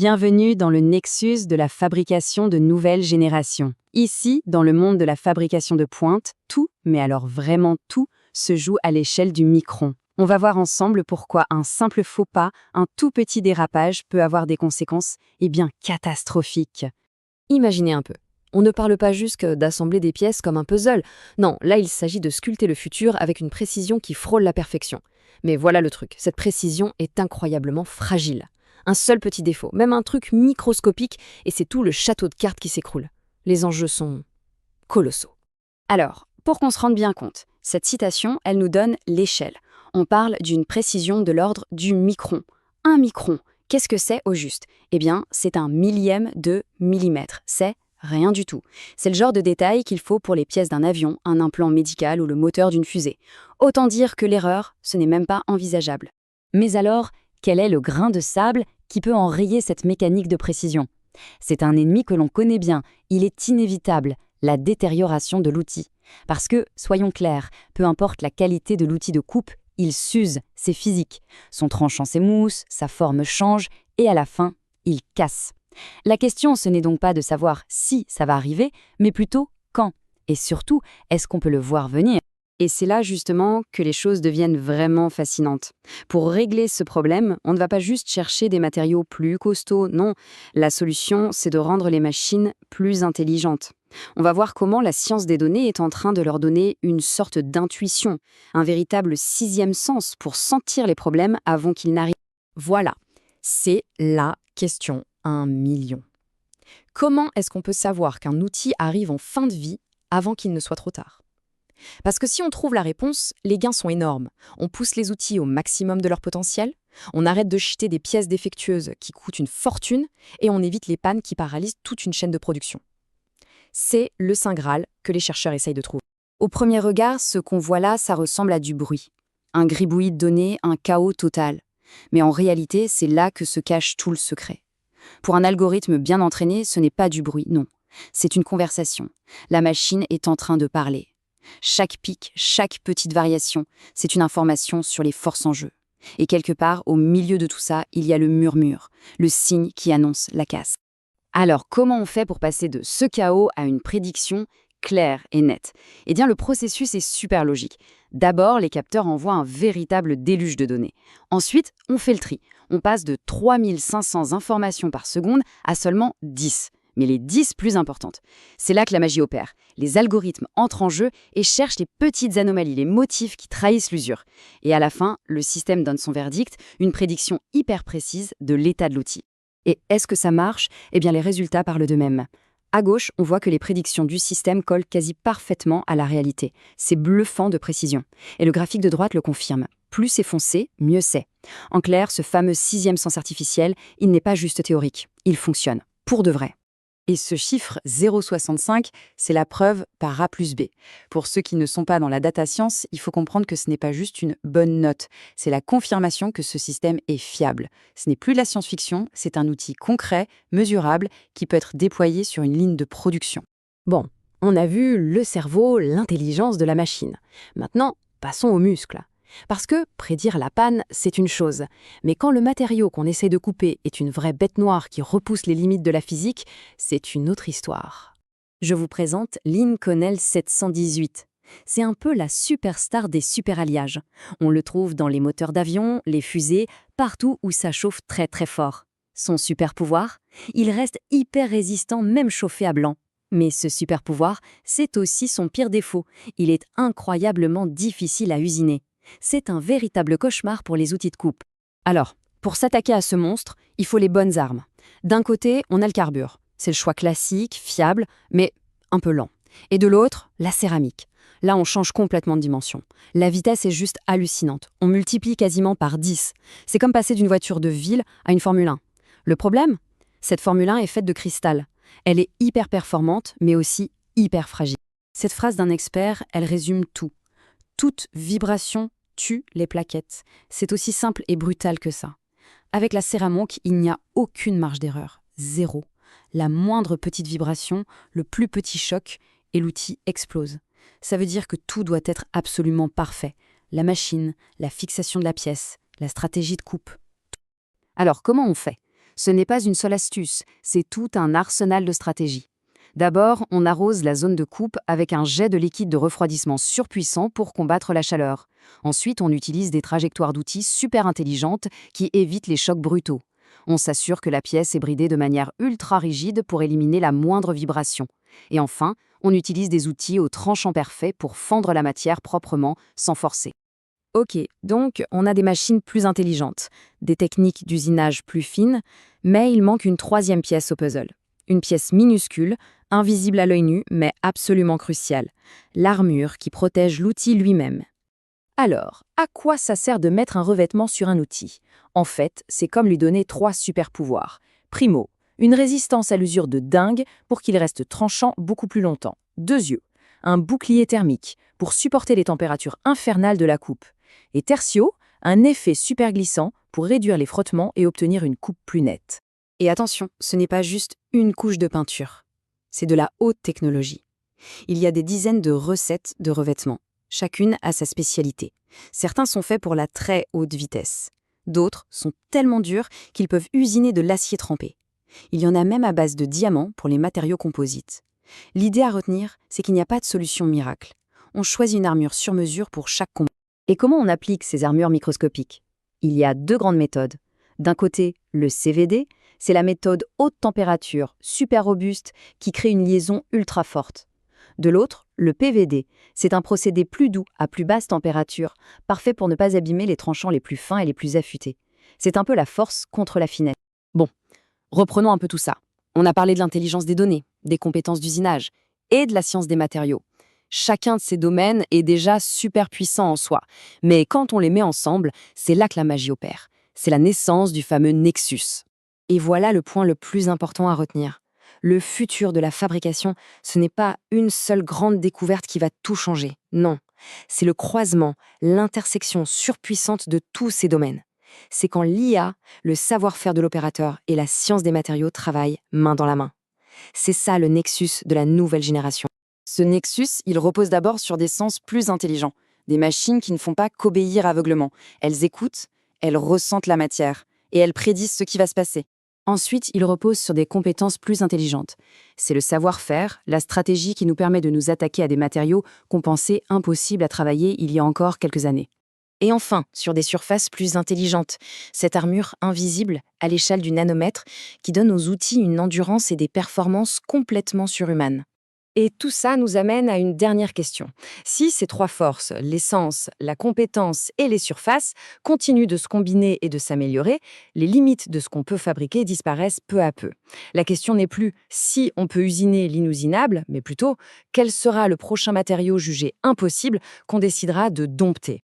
Bienvenue dans le nexus de la fabrication de nouvelle génération. Ici, dans le monde de la fabrication de pointe, tout, mais alors vraiment tout, se joue à l'échelle du micron. On va voir ensemble pourquoi un simple faux pas, un tout petit dérapage peut avoir des conséquences, bien catastrophiques. Imaginez un peu. On ne parle pas juste d'assembler des pièces comme un puzzle. Non, là il s'agit de sculpter le futur avec une précision qui frôle la perfection. Mais voilà le truc, cette précision est incroyablement fragile. Un seul petit défaut, même un truc microscopique, et c'est tout le château de cartes qui s'écroule. Les enjeux sont colossaux. Alors, pour qu'on se rende bien compte, cette citation, elle nous donne l'échelle. On parle d'une précision de l'ordre du micron. Un micron, qu'est-ce que c'est au juste? C'est un millième de millimètre. C'est rien du tout. C'est le genre de détail qu'il faut pour les pièces d'un avion, un implant médical ou le moteur d'une fusée. Autant dire que l'erreur, ce n'est même pas envisageable. Mais alors, quel est le grain de sable qui peut enrayer cette mécanique de précision? C'est un ennemi que l'on connaît bien, il est inévitable, la détérioration de l'outil. Parce que, soyons clairs, peu importe la qualité de l'outil de coupe, il s'use, c'est physique. Son tranchant s'émousse, sa forme change, et à la fin, il casse. La question, ce n'est donc pas de savoir si ça va arriver, mais plutôt quand. Et surtout, est-ce qu'on peut le voir venir? Et c'est là justement que les choses deviennent vraiment fascinantes. Pour régler ce problème, on ne va pas juste chercher des matériaux plus costauds, non. La solution, c'est de rendre les machines plus intelligentes. On va voir comment la science des données est en train de leur donner une sorte d'intuition, un véritable sixième sens pour sentir les problèmes avant qu'ils n'arrivent. Voilà, c'est la question 1 million. Comment est-ce qu'on peut savoir qu'un outil arrive en fin de vie avant qu'il ne soit trop tard? Parce que si on trouve la réponse, les gains sont énormes. On pousse les outils au maximum de leur potentiel, on arrête de jeter des pièces défectueuses qui coûtent une fortune et on évite les pannes qui paralysent toute une chaîne de production. C'est le Saint Graal que les chercheurs essayent de trouver. Au premier regard, ce qu'on voit là, ça ressemble à du bruit. Un gribouillis de données, un chaos total. Mais en réalité, c'est là que se cache tout le secret. Pour un algorithme bien entraîné, ce n'est pas du bruit, non. C'est une conversation. La machine est en train de parler. Chaque pic, chaque petite variation, c'est une information sur les forces en jeu. Et quelque part, au milieu de tout ça, il y a le murmure, le signe qui annonce la casse. Alors, comment on fait pour passer de ce chaos à une prédiction claire et nette? Le processus est super logique. D'abord, les capteurs envoient un véritable déluge de données. Ensuite, on fait le tri. On passe de 3500 informations par seconde à seulement 10. Mais les 10 plus importantes. C'est là que la magie opère. Les algorithmes entrent en jeu et cherchent les petites anomalies, les motifs qui trahissent l'usure. Et à la fin, le système donne son verdict, une prédiction hyper précise de l'état de l'outil. Et est-ce que ça marche? Les résultats parlent d'eux-mêmes. À gauche, on voit que les prédictions du système collent quasi parfaitement à la réalité. C'est bluffant de précision. Et le graphique de droite le confirme. Plus c'est foncé, mieux c'est. En clair, ce fameux sixième sens artificiel, il n'est pas juste théorique. Il fonctionne. Pour de vrai. Et ce chiffre 0,65, c'est la preuve par A plus B. Pour ceux qui ne sont pas dans la data science, il faut comprendre que ce n'est pas juste une bonne note. C'est la confirmation que ce système est fiable. Ce n'est plus de la science-fiction, c'est un outil concret, mesurable, qui peut être déployé sur une ligne de production. Bon, on a vu le cerveau, l'intelligence de la machine. Maintenant, passons aux muscles. Parce que prédire la panne, c'est une chose. Mais quand le matériau qu'on essaie de couper est une vraie bête noire qui repousse les limites de la physique, c'est une autre histoire. Je vous présente l'Inconel 718. C'est un peu la superstar des superalliages. On le trouve dans les moteurs d'avion, les fusées, partout où ça chauffe très très fort. Son super pouvoir? Il reste hyper résistant même chauffé à blanc. Mais ce super pouvoir, c'est aussi son pire défaut. Il est incroyablement difficile à usiner. C'est un véritable cauchemar pour les outils de coupe. Alors, pour s'attaquer à ce monstre, il faut les bonnes armes. D'un côté, on a le carbure. C'est le choix classique, fiable, mais un peu lent. Et de l'autre, la céramique. Là, on change complètement de dimension. La vitesse est juste hallucinante. On multiplie quasiment par 10. C'est comme passer d'une voiture de ville à une Formule 1. Le problème? Cette Formule 1 est faite de cristal. Elle est hyper performante, mais aussi hyper fragile. Cette phrase d'un expert, elle résume tout. Toute vibration tue les plaquettes. C'est aussi simple et brutal que ça. Avec la céramique, il n'y a aucune marge d'erreur. Zéro. La moindre petite vibration, le plus petit choc, et l'outil explose. Ça veut dire que tout doit être absolument parfait. La machine, la fixation de la pièce, la stratégie de coupe. Alors, comment on fait? Ce n'est pas une seule astuce, c'est tout un arsenal de stratégies. D'abord, on arrose la zone de coupe avec un jet de liquide de refroidissement surpuissant pour combattre la chaleur. Ensuite, on utilise des trajectoires d'outils super intelligentes qui évitent les chocs brutaux. On s'assure que la pièce est bridée de manière ultra rigide pour éliminer la moindre vibration. Et enfin, on utilise des outils au tranchant parfait pour fendre la matière proprement, sans forcer. Ok, donc on a des machines plus intelligentes, des techniques d'usinage plus fines, mais il manque une troisième pièce au puzzle. Une pièce minuscule, invisible à l'œil nu, mais absolument cruciale. L'armure qui protège l'outil lui-même. Alors, à quoi ça sert de mettre un revêtement sur un outil? En fait, c'est comme lui donner 3 super pouvoirs. Primo, une résistance à l'usure de dingue pour qu'il reste tranchant beaucoup plus longtemps. 2 yeux, un bouclier thermique pour supporter les températures infernales de la coupe. Et tertio, un effet super glissant pour réduire les frottements et obtenir une coupe plus nette. Et attention, ce n'est pas juste une couche de peinture. C'est de la haute technologie. Il y a des dizaines de recettes de revêtements. Chacune a sa spécialité. Certains sont faits pour la très haute vitesse. D'autres sont tellement durs qu'ils peuvent usiner de l'acier trempé. Il y en a même à base de diamants pour les matériaux composites. L'idée à retenir, c'est qu'il n'y a pas de solution miracle. On choisit une armure sur mesure pour chaque combat. Et comment on applique ces armures microscopiques? Il y a 2 grandes méthodes. D'un côté, le CVD, c'est la méthode haute température, super robuste, qui crée une liaison ultra forte. De l'autre, le PVD, c'est un procédé plus doux à plus basse température, parfait pour ne pas abîmer les tranchants les plus fins et les plus affûtés. C'est un peu la force contre la finesse. Bon, reprenons un peu tout ça. On a parlé de l'intelligence des données, des compétences d'usinage et de la science des matériaux. Chacun de ces domaines est déjà super puissant en soi, mais quand on les met ensemble, c'est là que la magie opère. C'est la naissance du fameux Nexus. Et voilà le point le plus important à retenir. Le futur de la fabrication, ce n'est pas une seule grande découverte qui va tout changer. Non, c'est le croisement, l'intersection surpuissante de tous ces domaines. C'est quand l'IA, le savoir-faire de l'opérateur et la science des matériaux travaillent main dans la main. C'est ça le Nexus de la nouvelle génération. Ce Nexus, il repose d'abord sur des sens plus intelligents, des machines qui ne font pas qu'obéir aveuglement. Elles écoutent, elles ressentent la matière, et elles prédisent ce qui va se passer. Ensuite, il repose sur des compétences plus intelligentes. C'est le savoir-faire, la stratégie qui nous permet de nous attaquer à des matériaux qu'on pensait impossibles à travailler il y a encore quelques années. Et enfin, sur des surfaces plus intelligentes, cette armure invisible à l'échelle du nanomètre qui donne aux outils une endurance et des performances complètement surhumaines. Et tout ça nous amène à une dernière question. Si ces 3 forces, l'essence, la compétence et les surfaces, continuent de se combiner et de s'améliorer, les limites de ce qu'on peut fabriquer disparaissent peu à peu. La question n'est plus si on peut usiner l'inusinable, mais plutôt quel sera le prochain matériau jugé impossible qu'on décidera de dompter.